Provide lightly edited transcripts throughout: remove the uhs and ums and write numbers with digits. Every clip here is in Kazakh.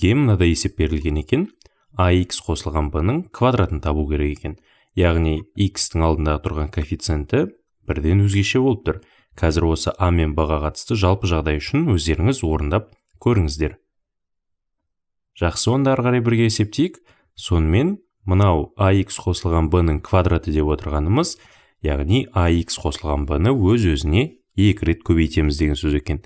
бізге мынадай есеп берілген екен. AX қосылған B-ның квадратын табу керек екен. Яғни X-тің алдындағы тұрған коэффициенті бірден өзгеше болып тұр. Қазір осы A мен B-ға қатысты жалпы жағдай үшін өздеріңіз орындап көріңіздер. Жақсы, онда ары қарай бірге есептейік. Сонымен мынау AX қосылған B-ның квадраты деп отырғанымыз, яғни AX қосылған B-ны өз-өзіне 2 рет көбейтеміз деген сөз екен.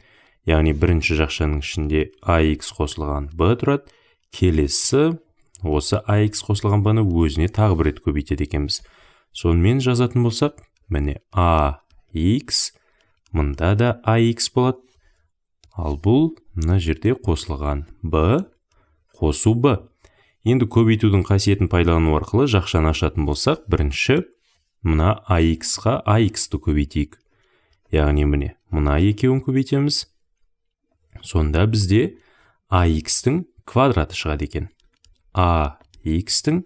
Яғни бірінші жақшаның ішінде AX қосылған B тұрады, келесі осы AX қосылған B-ны өзіне тағы бір рет көбейтеді екенбіз. Сонымен жазатын болсақ, міне AX, мында да AX болады. Ал бұл мына жерде қосылған B қосу B. Енді көбейтудің қасиетін пайдалану арқылы жақшаны ашатын болсақ, бірінші мына AX-ға AX-ті көбейтейік. Яғни міне мына екеуін көбейтеміз. Сонда бізде AX-тің квадраты шығады екен. AX-тің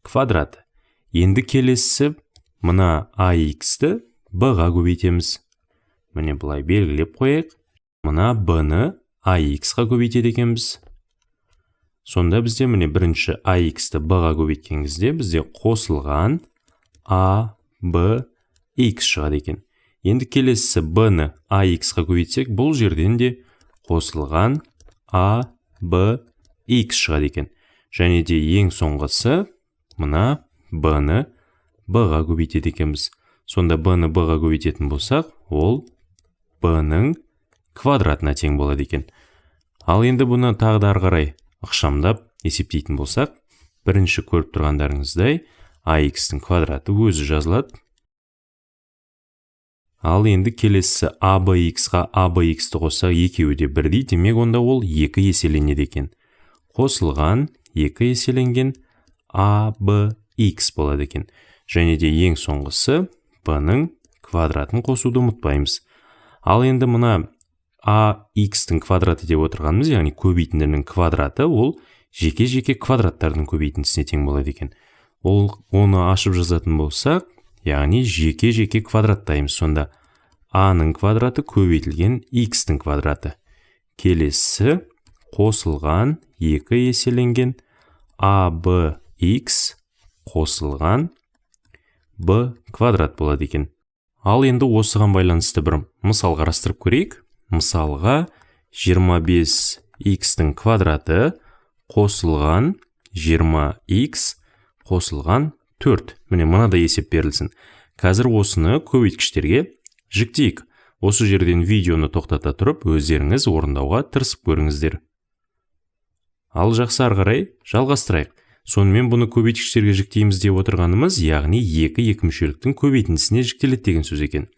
квадраты. Енді келесі мына AX-ті B-ға көбейтеміз. Міне бұлай белгілеп қояйық. Мына B-ны AX-ға көбейтеді екенбіз. Сонда бізде міне бірінші AX-ті B-ға көбейткен кезде бізде қосылған ABX шығады екен. Енді келесі B-ны AX-ға көбейтсек, бұл жерден де қосылған ABX шығады екен. Және де ең соңғысы мына B-ны B-ға көбейтеді екенбіз. Сонда B-ны B-ға көбейтетін болсақ, ол B-ның квадратына тең болады екен. Ал енді бұны тағы да ары қарай ықшамдап есептейтін болсақ, бірінші көріп тұрғандарыңыздай AX-тің квадраты өзі жазылады. Ал енді келесі ABX-ға ABX-ті қоссақ, екеуі де бірдей, демек онда ол 2 еселенеді екен. Қосылған 2 еселенген ABX болады екен. Және де ең соңғысы B-ның квадратын қосуды ұмытпаймыз. Ал енді мына AX-тің квадраты деп отырғанымыз, яғни көбейтіндерінің квадраты, ол жеке-жеке квадраттардың көбейтіндісіне тең болады екен. Оны ашып жазатын болсақ, яғни жеке-жеке квадраттаймыз. Сонда A-ның квадраты көбейтілген X-тің квадраты. Келесі қосылған 2 еселенген ABX қосылған B квадрат болады екен. Ал енді осыған байланысты бір мысал қарастырып көрейік. Мысалға 25x-тің квадраты қосылған 20x қосылған 4. Міне мынада есеп берілсін. Қазір осыны көбейткіштерге жіктейік. Осы жерден видеоны тоқтата тұрып, өздеріңіз орындауға тырысып көріңіздер. Ал жақсы, ары қарай жалғастырайық. Сонымен бұны көбейткіштерге жіктейміз деп отырғанымыз, яғни 2 мүшеліктің көбейтіндісіне жіктеледі деген сөз екен.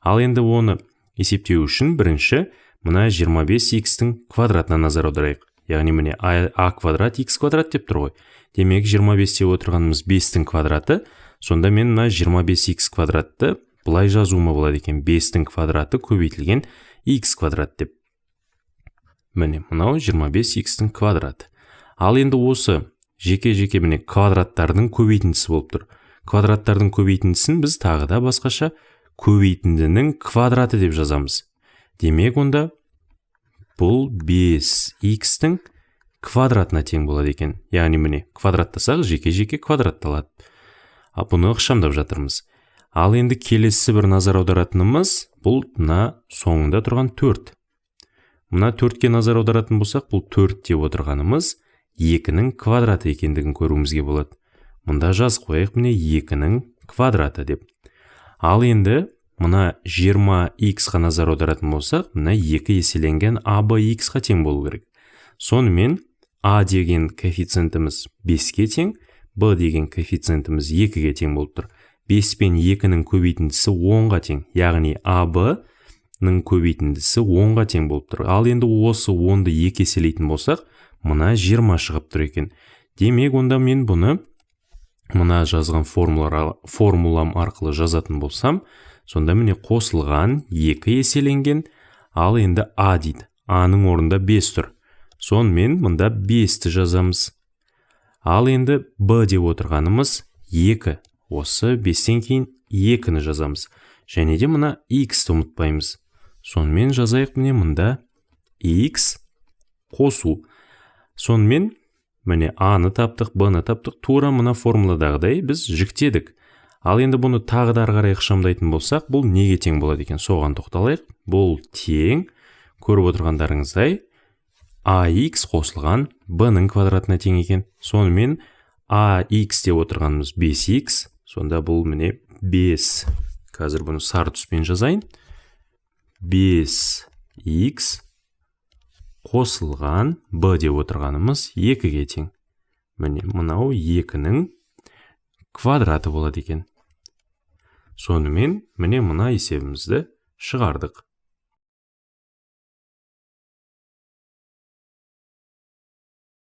Ал енді оны есептеу үшін бірінші мына 25x-тің квадратына назар аударайық. Яғни міне a квадрат x квадрат деп тұр ғой. Демек 25 деп отырғанымыз 5-тің квадраты. Сонда мен мына 25x квадратты бұлай жазуыма болады екен. 5-тің квадраты көбейтілген x квадрат деп. Міне мынау 25x-тің квадраты. Ал енді осы жеке-жеке міне квадраттардың көбейтіндісі болып тұр. Квадраттардың көбейтіндісін біз тағы да басқаша көбейтіндінің квадраты деп жазамыз. Демек онда бұл 5x-тің квадратына тең болады екен. Яғни міне квадраттасақ жеке-жеке квадратталады. Бұны ықшамдап жатырмыз. Ал енді келесі бір назар аударатынымыз бұл мына соңында тұрған 4. Мына 4-ке назар аударатын болсақ, бұл 4 деп отырғанымыз 2-нің квадраты екендігін көруімізге болады. Мұнда жаз қойық міне 2-нің квадраты деп. Ал енді мына 20x-ға назар аударатын болсақ, мына 2 еселенген ABX-ға тең болу керек. Сонымен A деген коэффициентіміз 5-ке тең, B деген коэффициентіміз 2-ге тең болып тұр. 5 пен 2-нің көбейтіндісі 10-ға тең, яғни AB-ның көбейтіндісі 10-ға тең болып тұр. Ал енді осы 10-ды 2 еселейтін болсақ, мына 20 шығып тұр екен. Демек, онда мен бұны мына жазған формулам арқылы жазатын болсам, сонда міне қосылған 2 еселенген, ал енді A дейді. A-ның орнында 5 тұр. Сонымен мұнда 5-ті жазамыз. Ал енді B деп отырғанымыз 2. Осы 5-тен кейін 2-ні жазамыз. Және де мұна X-ті ұмытпаймыз. Сонымен жазайық міне мұнда X қосу. Сонымен міне А-ны таптық, Б-ны таптық, тура мына формуладағыдай біз жіктедік. Ал енді бұны тағы да ары қарай ықшамдайтын болсақ, бұл неге тең болады екен? Соған тоқталайық. Бұл тең, көріп отырғандарыңыздай, AX қосылған B-ның квадратына тең екен. Сонымен AX деп отырғанымыз 5X, сонда бұл міне 5. Қазір бұны сары түспен жазайын. 5X қосылған B деп отырғанымыз 2-ге тең. Міне мынау 2-ның квадраты болады екен. Сонымен міне мына есебімізді шығардық.